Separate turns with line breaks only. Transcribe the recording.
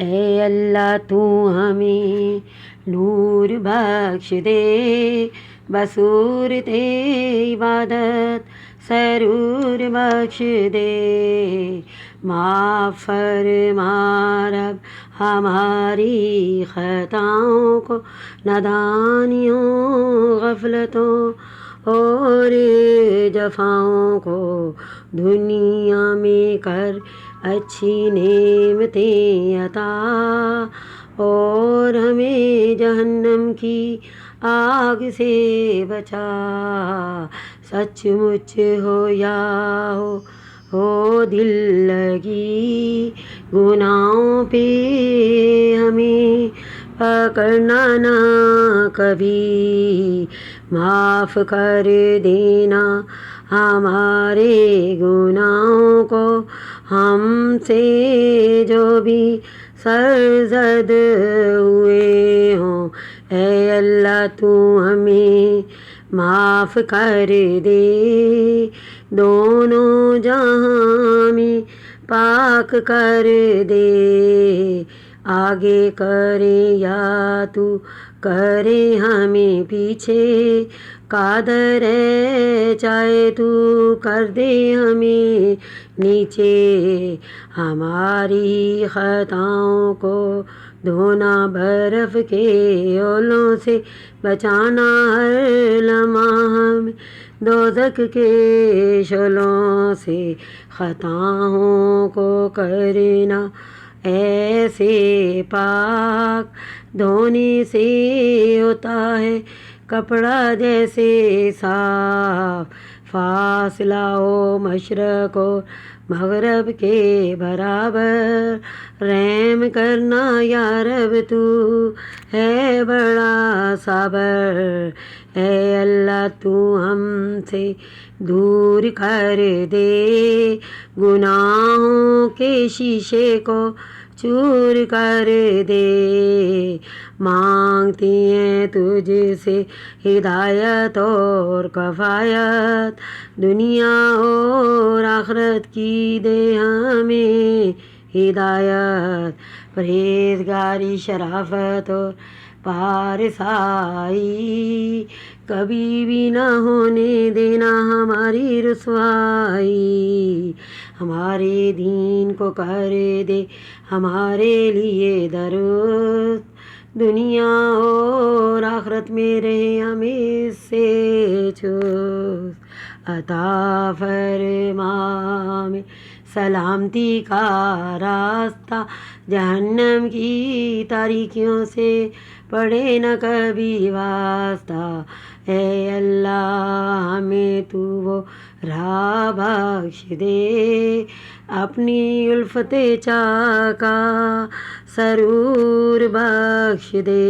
اے اللہ تو ہمیں نور بخش دے، بصورت عبادت سرور بخش دے، معاف فرما رب ہماری خطاؤں کو، نادانیوں غفلتوں اور جفاؤں کو، دنیا میں کر اچھی نعمتیں عطا، اور ہمیں جہنم کی آگ سے بچا، سچ مچ ہو یا ہو دل لگی گناہوں پہ ہمیں پکڑنا نہ کبھی، معاف کر دینا ہمارے گناہوں کو، ہم سے جو بھی سرزد ہوئے ہوں، اے اللہ تو ہمیں معاف کر دے، دونوں جہاں میں پاک کر دے، آگے کرے یا تو کرے ہمیں پیچھے، قادر ہے چاہے تو کر دے ہمیں نیچے، ہماری خطاؤں کو دھونا برف کے اولوں سے، بچانا ہر لمحہ ہمیں دوزخ کے شعلوں سے، خطاؤں کو کرنا ایسے پاک، دھونے سے ہوتا ہے کپڑا جیسے صاف، فاصلہ ہو مشرق و مغرب کے برابر، رحم کرنا یا رب تو ہے بڑا صابر، اے اللہ تو ہم سے دور کر دے، گناہوں کے شیشے کو چور کر دے، مانگتے ہیں تجھ سے ہدایت اور کفایت، دنیا اور آخرت کی دے ہمیں ہدایت، پرہیزگاری شرافت اور پارسائی، کبھی بھی نہ ہونے دینا ہماری رسوائی، ہمارے دین کو کر دے ہمارے لیے درست، دنیا اور آخرت میں رہے ہمیں اس سے چست، عطا فرما ہمیں سلامتی کا راستہ، جہنم کی تاریکیوں سے پڑے نہ کبھی واسطہ، اے اللہ ہمیں تو وہ راہ بخش دے، اپنی الفت چاہ کا سرور بخش دے۔